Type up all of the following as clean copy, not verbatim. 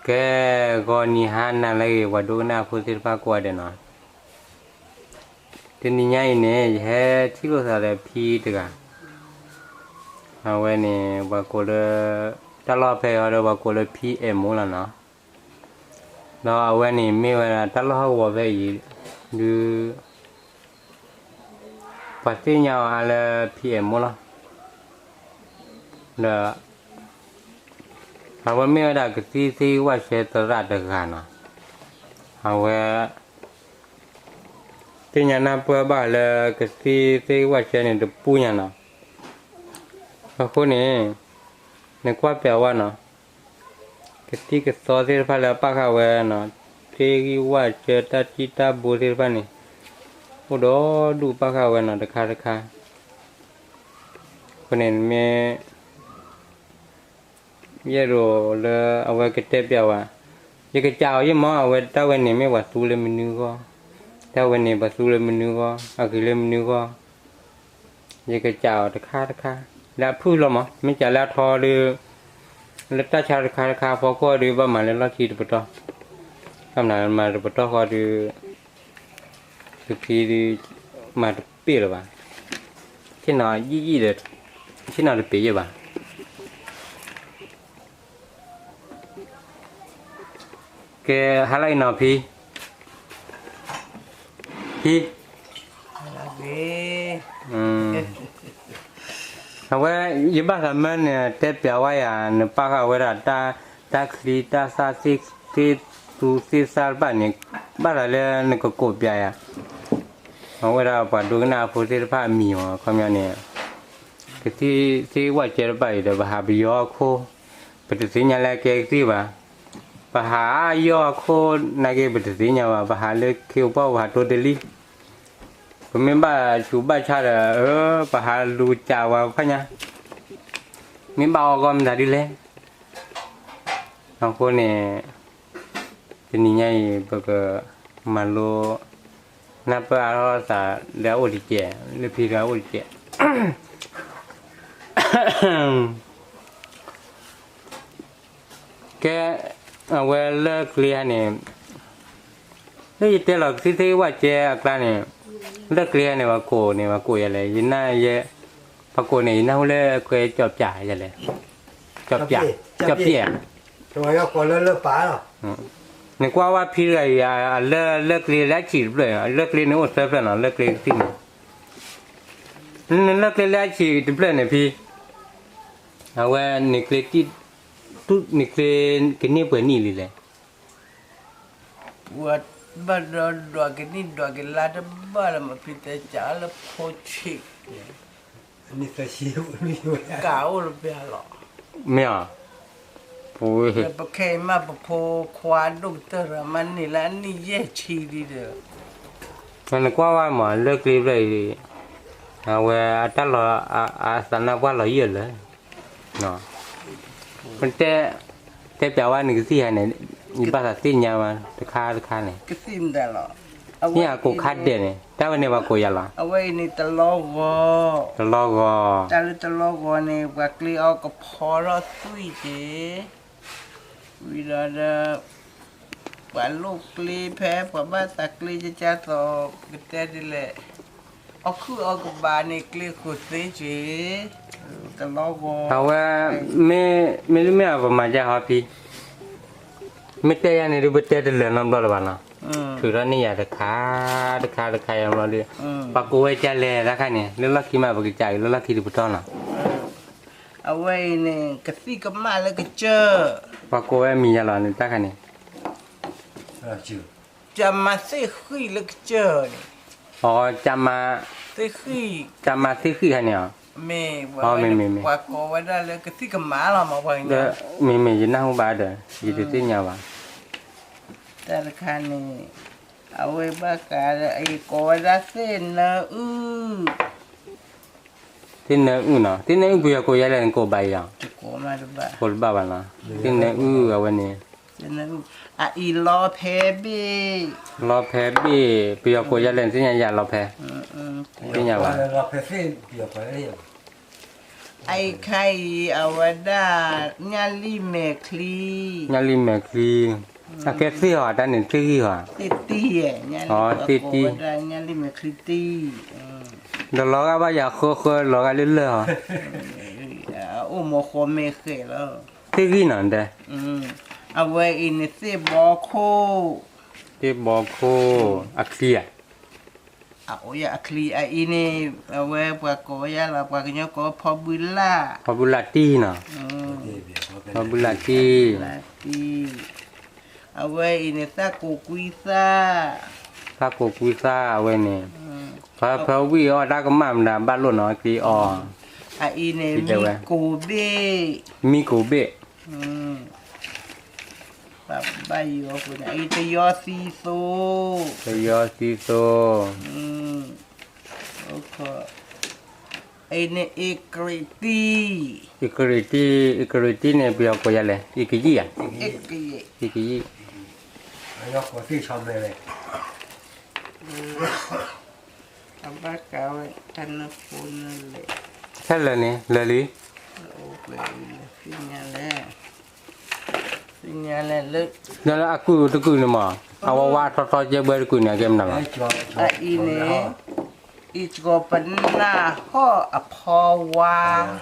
ke go ni hana lagi waduna phusir pa kwa de no tini nyai ne he chilo sa le phi de ga awe ni ba ko le ta lo phe yo ba ko le phi e mo la no no awe ni me wa ta lo ho wa ve yi du pa ti nya ala phi e mo la da awe me da ke ti wa she ta ra de ga no awe ti nya na pa ba le ke ti wa she ni de pu nya no ko ni ne kwa pe wa no ke ti ke so ti pa le pa ka we no ti wa she ta ti ta bu ti pa ni o do du pa ka we no de kha ko ni me ye ro le awe ke te pe wa ye ke chao ye mo awe ta we ni me wa su le menu ko ta we ni ba su le menu ko a ki le menu ko ye ke chao de kha la phu lo mo me cha la tho le le ta cha kha pho ko de ba ma le la chi de to kam na ma de to ko de ki de ma de pe lo ba chi na yi de chi na de pe ye ba ke halai na phi awe ye ba ka man te pya wa ya ne pa ka we ra ta kri ta sa si tu si sal ba ni ba la le ne ko pya ya awe ra pa du na phu ti pa mi ho kho mya ne ke ti wa che ba de ba ha bi yo kho pe ti nya la ke ti ba bà hà yo khô này cái bịch gì nhau mà bà hà lấy kêu bao hà tôi đi mình bà chú bà cha là bà hà lù chào vào phải nha mình bao gom ra đi lên ông cô này thì nhảy bậc mà lô nạp vào đó sa đéo đi chè lấy phi đéo đi chè cái awe le clear ne le te la ti wa che akla ne le clear ne wa ko ya le yina ye pa ko ne yina le kwe chop cha ya le chop pia rồi yo ko le pa lo ne kwa wa phi la ya le clear la chi le clear ne o se fa na le clear ti ne le clear la chi ti ple ne phi awe ne clear ti tu ni ke ni pe ni li le buat badal dua ke la de ba la ma pita cha la pho chi ni ta chi ni yo ka o lo bia lo me a pu le pa ke ma pa pho khwa doctor man ni la ni ye chi di de ne kwa wa ma le kli le awe ata lo a sana kwa lo ye le noมันแต่แปลว่านี่คือสิให้เนี่ยมีภาษาสิญญามาตะคาเนี่ย ke sim da lo เนี่ยกูคัดเด้เนี่ยแต่วันนี้ว่ากูยาละ awai ni telo go ตลอดก็ ta le telo go ni wa kli o ko pho ro tui je wi da ba lu kli phe pa ba ta kli je cha to ke te di le o khu o ko ba ni kli ku te je telo go เอาว่าไม่เอาประมาณจะหาพี่ไม่แต่ยันนี่ดูไม่แต่เดือดน้ำร้อนบ้านนะถือว่านี่อยากตะคาอย่างเราเลยปากกูไว้จะเลยแล้วค่ะเนี่ยแล้วลักขี้มาบอกใจแล้วลักขี้ดูบุตรน่ะ เอาไว้นี่กะสิก็มาแล้วก็เจอ ปากกูไว้มีอย่างไรนี่ตาค่ะเนี่ย chu จะมาสิคุยแล้วก็เจอนี่ อ๋อจะมา สิคุย ที่คือค่ะเนี่ย แม่ อ๋อแม่ ว่าก็ไว้ได้แล้วก็สิก็มาแล้วมาไว้ เด้ เนี่ อย มีอยู่หน้าห้องบ้านเด้ออยู่ที่เนี่ยว่ะ แต่ละคันนี่เอาไว้บ้ากาไอ้ก็ไว้ได้เส้นนะที่เนี่ยเนาะที่เนี่ยกูอยากกูอยากเล่นกูไปอ่ะ จะโกมาดูบ้า กูบ้าบ้านนะที่เนี่ยเอาวันนี้ เส้นนะอ่ะอีรอเพบี รอแพ้บี้กูอยากกูอยากเล่นที่เนี่ยอยากรอแพ้ อืม ที่เนี่ยว่ะ la pe fin yo pa le yo ไอ้ไข่อวดาญาลิเมคลี nhà li mẹ kli à cái gì hả ta nên cái gì hả ติตีอ่ะญาลิ อ๋อติตี อวดาญาลิเมคลีตี đó lo cái bây giờ khô lo cái lưỡi hả โอ้โมโคเมเคแล้ว cái gì nè đây เอาไว้อินเซบอโค cái bò khô à kia เอาอย่าคลีไออินเอาไว้ปากโกยาละปากเนาะก็พอบุล่า họ bù lạt ti nè นี่เบียร์เขาเป็น họ bù lạt ti ลาตีเอาไว้อินซาโกกุยซา các cô quý xa vậy nè phải vì ở đây có mắm là bắt luôn nói cái ไออิน ที่ มี เดียวไว้ โกเบ mi cổ bệ ปับใบยอคุณไอตยอซีโซ rồi yo si so โอเคไอเนเอกริตี ikriti này bây giờ có gìလဲikiji à เอกกิ ikiji แล้วก็ขอที่ชมเลย อับบักกาวตันฟูนเลย thế là nè là lý โอเคสิญาแลลึก đó là aku tu ku ni mà awak wa to je ber ku ni game nào ไอ้จอ อะอีเนอีจโกปันนาห่ออภาวา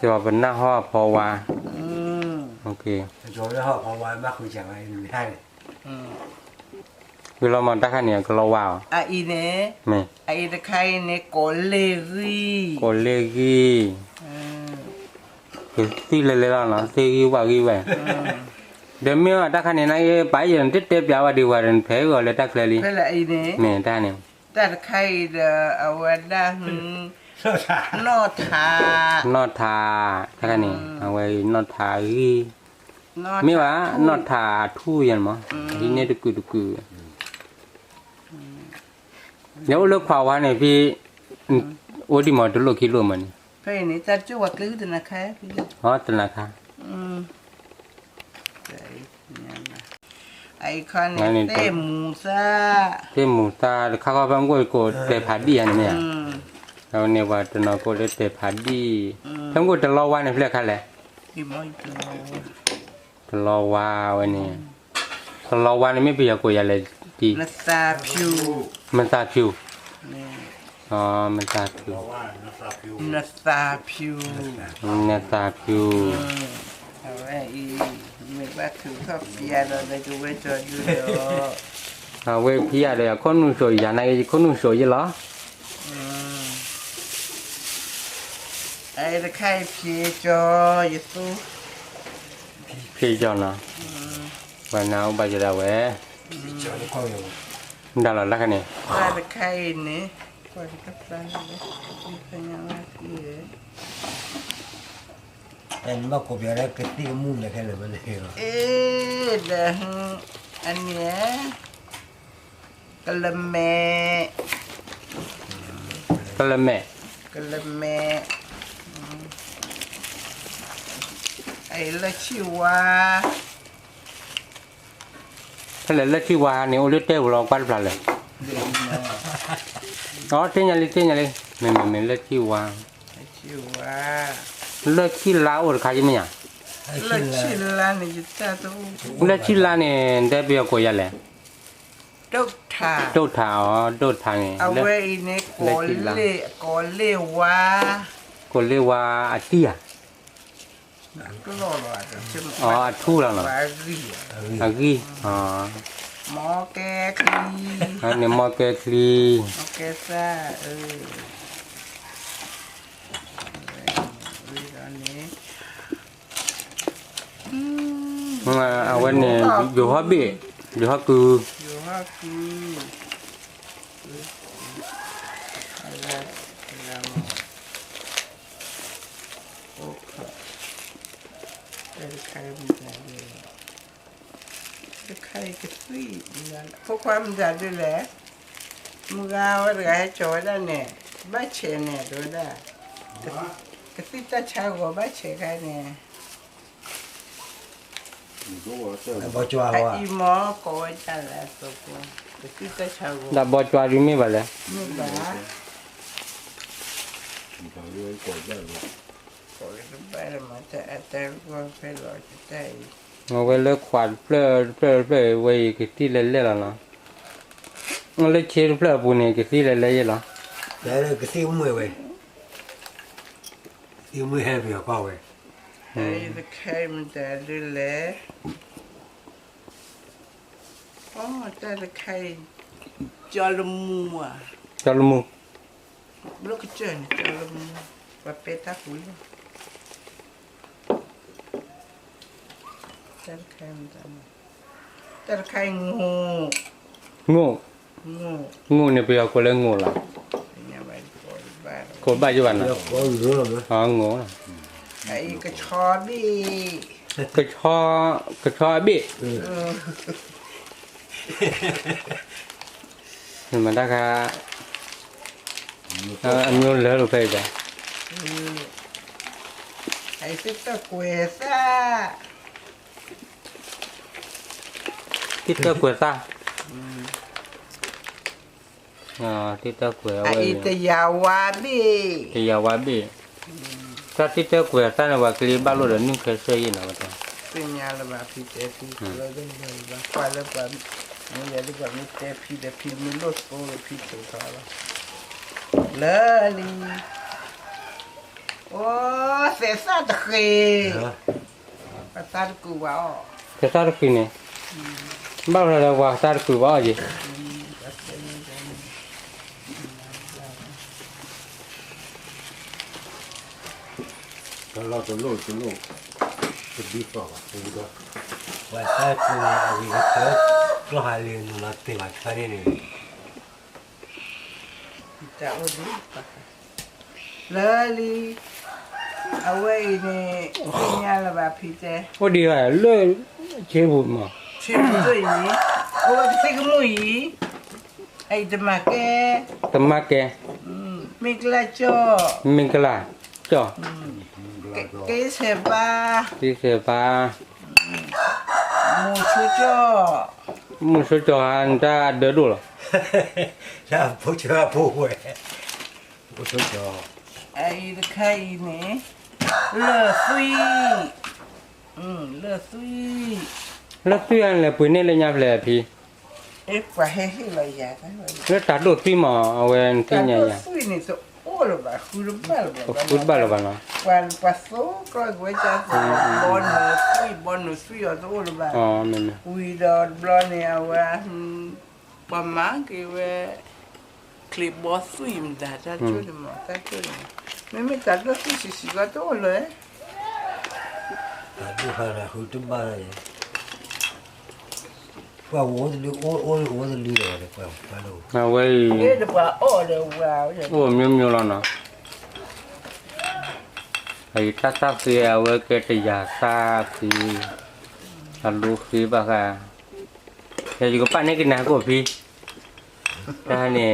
cho bên na ho pho wa อืม ok จอแล้วพอวันมาคุยจังไงไม่ได้ คือเรามันตะคันเนี่ยก็เราว้าว อะอีเน แม่ อะอีตะไคเนโกเลรี โคเลกีคือที่เลยแล้วเนาะที่ว่ากี่ไว้เดี๋ยวมีตะคันเนี่ยนะไปยันติดเต็บยาวดีกว่าเดินเพลก็เลยตะเคลลี เพื่อละอีเน แม่ตาเนี่ย แต่ตะไคเดอวดาหึ เสื้อผ้าน อทาน อทาตะคันเนี่ยเอาไว้นอทากี นอ มีว่านอทาทูยันมั้งที่เนี่ยดุกุเดี๋ยวเลิกเผาวันเนี่ยพี่โอ้ดิหมอตุลกิโลมัน เพื่อนี่จะจูว่าคือตะนะไคพี่ อ๋อตนะค่ะ ไอคอนเต้หมูซา เต็มหมูตาข้าวบางก้อยก็เตะผัดดีอันนี้เราเนี่ยว่าตนก็เลยเตะผัดดีทั้งก็ตลอดวันเนี่ยเรียกอะไร อีมอยตัว ตลอดวันนี้ตลอดวันไม่เปียกอยอะไรดี นัสซาพิว มันตาผิวอ๋อมันตาผิว นัสซาพิว เนี่ยตาผิว เอาไว้อีไม่ว่าถือข้าวเปียเราได้จะไว้จอดอยู่เด้อ เอาไว้พี่อะไรคนนู้นสวยอย่างไรคนนู้นสวยยี่หรอ ไอ้ตะไคร้เพียจออยู่ตู้ พี่จอนเนาะวันน้าไปจะได้เว้ย จอนี่ก็อยู่ ดาราละกันเนี่ย ว่าตะไคร้นี่ก่อนกับปลาเลยมีพญานาคเยอะ แต่มากูเบียร์แล้วก็ตีมุ่งเลยแค่เลยมันเลย เอ๊ะเดี๋ยวอันเนี้ยกะละแม ก็เลยแม่ กะละแมไอ้ละชิวา ถ้าเลยละที่ว่าเนี่ยโอเลเต้เราปัดปลาเลยอ๋อเต้นยังเลยไม่ละที่ว่า ละชิวา ละที่ลาโอร์ขายยังไงอ่ะ ละชิลานี่จะจ้าตู้ ละที่ลาเนี่ยได้เบี้ยก็ยังเลย ดกถา โดดทางอ๋อโดดทางเนี่ย เอาไว้ในโกเลวา ก็เรียกว่าอาเตีย ก็รอรอจะชิม อ๋ออาทูแล้วเนาะ วารี อากีอ๋อ หมอแกคลี อันนี้มอเกคลี หมอแกซ่าตอนนี้ เอาไว้เนี่ยอยู่ฮอบบี้อยู่ฮอบคือ อยู่ว่าคืออะไรแล้วโอ้ค่ะเป็นใครมันจะเลยเป็นใครก็ซี่นั่นพวกความจัดด้วยแหละมึงเอาอะไรให้โจได้เนี่ยบ้าเชนเนี่ยดูได้ก็ซี่ตาชาวก็บ้าเชนใครเนี่ย บอจวา ไอ้ ว่า อีหมอก็จะแล้วตัวก็ซี่ตาชาวก็ ดับบอจวาริมีบ่เลย ไม่บ้า เ por el para matar a tal cual pero está ahí ငါဝဲလက်ခွာဖလဲဝဲကတိလဲလဲလားငါလက်ချေဖလဲပူနေကတိလဲရလား Đấy cái tiêu mười vậy. Tiêu mười hai biểu bao vậy. ahí de caim da le oh ta de cai cho lu mua จลมู lúc cái chuyện cho lu và peta húi ta de caim ta de cai ngu โง่ ngu โง่เนี่ยเปียก็เลยโง่ล่ะ nhà bài của bà โคบ้าอยู่วันน่ะ Được có nữa rồi nữa. อ๋อโง่ ấy cái chó đi กระชอบิมันได้ค่ะอันนู้นเลยลูกไปจ้ะ ấy thích ta quẹt ที่เตอร์กวยซ่าอ๋อที่เตอร์กวยเอาไว้ ấy ta giàu quá đi ที่ยาวาบิถ้าที่เตอร์กวยซ่าเนี่ยว่ากลีบ้าลูกเดี๋ยวนึงเคยเสียยินนะว่าจ้ะ cái nhà là bà phi tế phi rồi đến rồi bà qua lớp bà mình giờ đi bà mi tế phi mi lốt cô rồi phi chịu thọ rồi lỡ đi ô sẽ sát được kì Đó. bà sát được cụ bảo แต่ซ่าคือเนี่ยบ้าเราว่าซ่าคือว่าgì Nó lo từ lô. Từ đi vào từ đó. Và sai từ ở vì cái chết. Nó hai liền nó tiền lại sai đi này. chào đi lỡ đi ở quê này cái nhà là bà phi tế โอ้ดีอ่ะเลิกเชฟบุญมา chuyện gì nhỉ ô cái cái mùi ấy thì mà cái ตมาแก mình là cho มิงกะลาจ่อ cái xe ba ที่เสียฟ้า mua chú cho มุสจ่ออันจะเดือดดูหรอ Ra bố chưa bố vậy. Bố chưa cho. ấy được hay nè lơ suy lơ suy แล้วซื้ออันเลยปุ๋ยเนี่ยเลยยับเลยพี่ ép và hay hay là giả cái rồi แล้วตัดโดดพี่หมอเอาไว้ที่ cái เนี่ย lơ suy này số ô là bà khu lúc ba là ฟุตบอลหรือเปล่าเนาะ và số coi với cha bon nó suy ở số là bà อ๋อไม่ไม่ ui đó blon này à bà má cái về clip boss suy mình đã ra chỗ này mà ta chỗ này mấy ta nó suy xì cái chỗ rồi Đi phải là hư tấm ba này. Qua uống thì lưu uống thì lưu rồi phải không? Phải đâu. เอาไว้ cái được bà ô được vào vậy โอ้มิวแล้วเนาะไอ้ตาตาเสียเอาไว้เกตยาซาฟีฮัลโหลฟีบ้าค่ะเดี๋ยวก็ป้าเนี่ยกินนะกูพี่แต่เนี่ย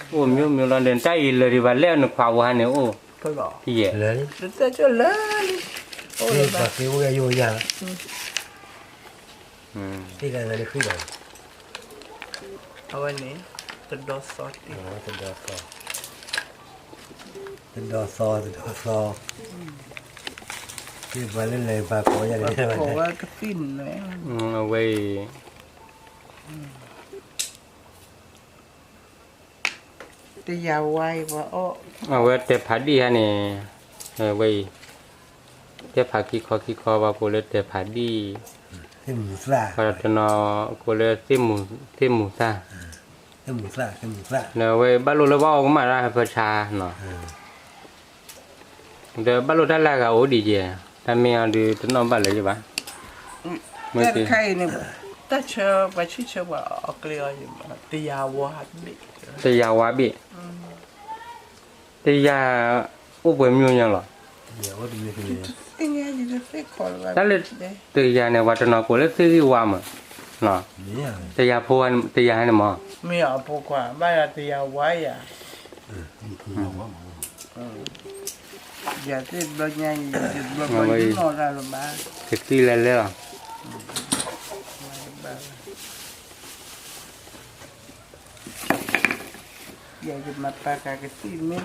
โอ้มิวแล้วเดินใจเลยดีว่าแล้วนึกความว่าเนี่ยโอ้ thôi bỏ พี่เอ๋ Lớn. được ta cho lớn ô Đi được vào bà cái uống vô nhà. อืม Đi là nó khứ rồi. ô này tôi đo sót đi Đó, tên đo so. Tên đo so. Đi vào lên này bà có nhà bà này cổ này. cái pin này เอาไว้ tôi giàu quay và ô เอาไว้แต่ผัดดีฮะเนี่ยเอาไว้แต่ผักขี้คอว่ากูเลยแต่ผัดดี Thêm mù sla. พอตนอกูเลยที่หมูซา Thêm mù sla. เนอะเว้ยบ้านเราเลยว่าออกมาได้ประชาเนาะเดี๋ยวบ้านเราได้แล้วก็โอ้ดีเจแต่ไม่เอาดูตนอบ้านเลยใช่ปะ ไม่ ta จริง khay này ta chờ bà chứ chờ bà ở kia gì mà tôi giàu quá đi แต่ยาวาบิแต่ยาอุบลมีอย่างหรอ Nhiều quá đi như thế này. cái nhà gì nó phải khỏi là แต่เลยแต่ยาเนี่ยว่าตนอกูเลยซื้อว่ามั้งเนาะ Nhiều. แต่ยาพวนแต่ยาเนี่ยมั้ง mi ở bộ quả bây giờ tôi giàu quá à giờ tôi lo nhanh lo bao nhiêu nó ra rồi bà เซ็กซี่เลยเหรอ giờ thì mặt ta cả cái gì mới